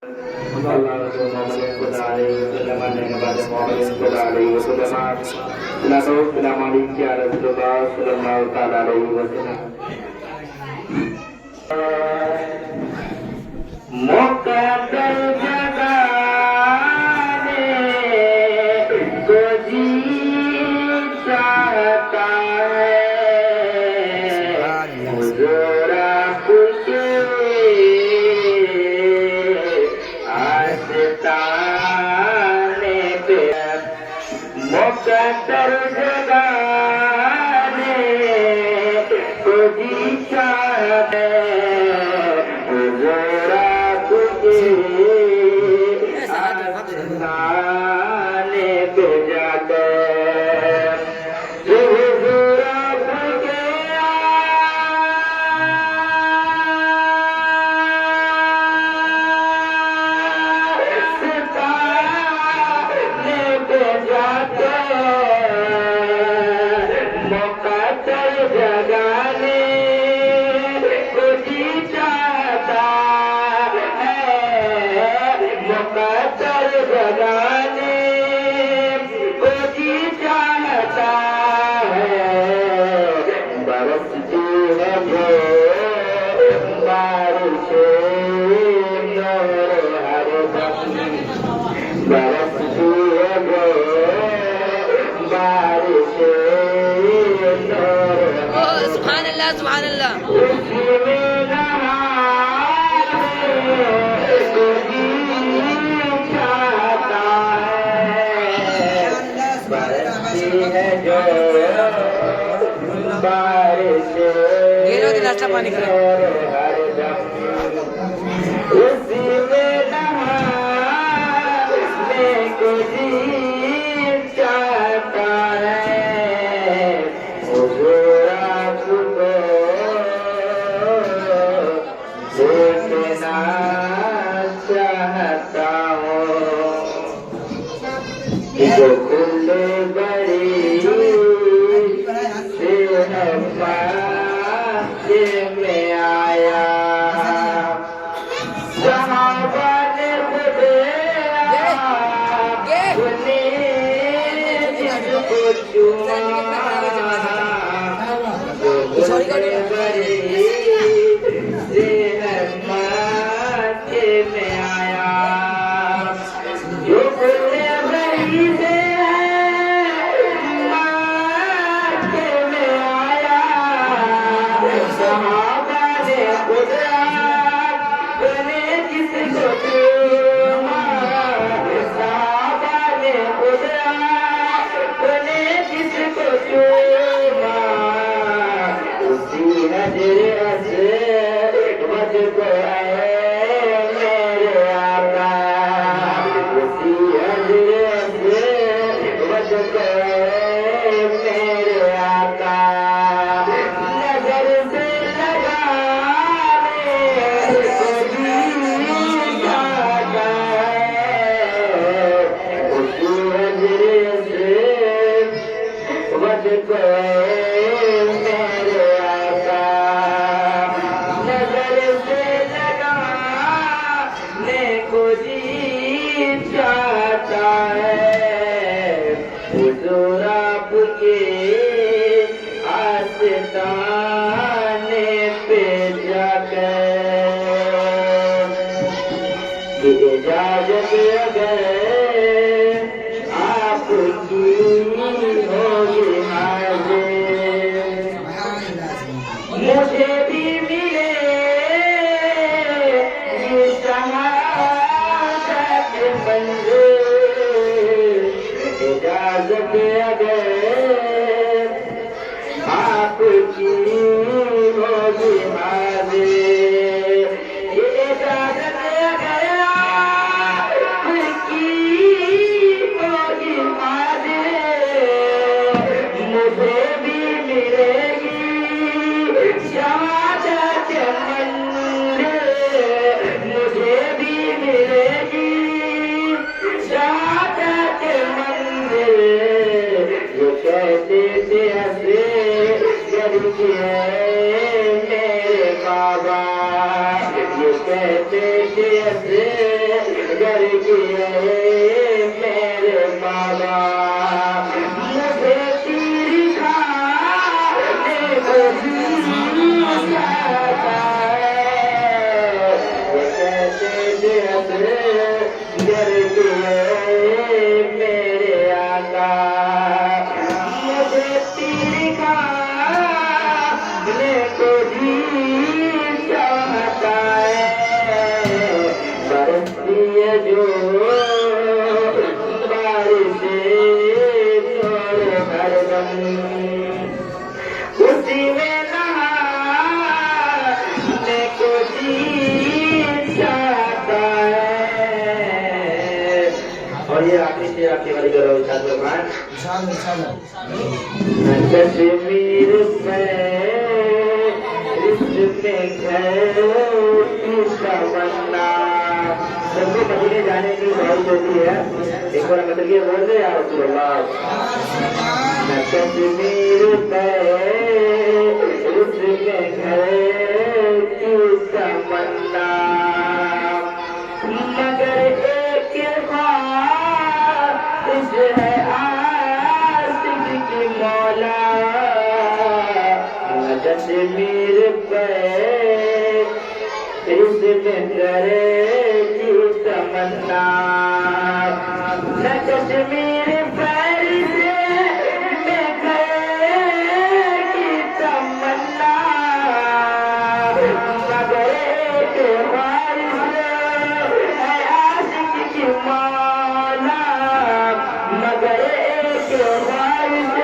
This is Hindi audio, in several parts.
Sallallahu alaihi wasallam ne kepada Muhammad sallallahu alaihi wasallam. Lalu selama ini Rasulullah sallallahu alaihi wasallam. Muqaddar jagane ko jeet chahta hai huzur aapke आस्ताने पे मुक़द्दर जगाने को जी चाहते हुज़ूर आपके आस्ताने पे जाकर सुभान अल्लाह घेरो दिन नाश्ता पानी करें इजाजत अगर आपकी होगी हाजिर मुझे भी मिले ये शहादत मंज़िल इजाजत अगर आपकी होगी हाजिर ये इजाजत गए मेरे बाबा मुझे तेरी खाने को जी जाता है ये कैसे जब डर गए मेरे आका मुझे तेरी खाने को जी जाता है बरसती है जो बारिशें थोड़े हरदम उसी में नहाने को जी चाहता है। और ये आखिरी से आपके वाली करो छात्रमान कश्मीर में घर की तमन्ना सबको मदीने जाने की बहुत होती है एक बार मतलब ये बोल रहे यार कश्मीर में घर की तमन्ना मगर एक ख्वाहिश है आशिक की मौला कश्मीर इसमें करे की तमन्ना न कश्मीर पर से में करे की तमन्ना मगर एक ख्वाहिश है आशिक की मौला मगर एक ख्वाहिश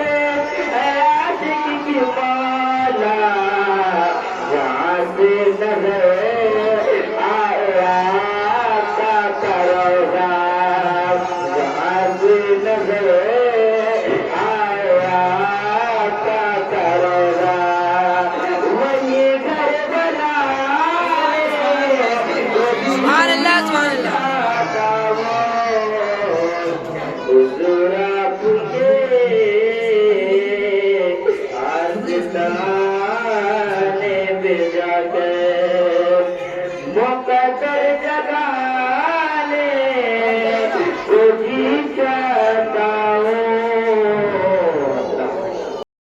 है आशिक की मौला वहाँ से नजर Subhanallah, subhanallah.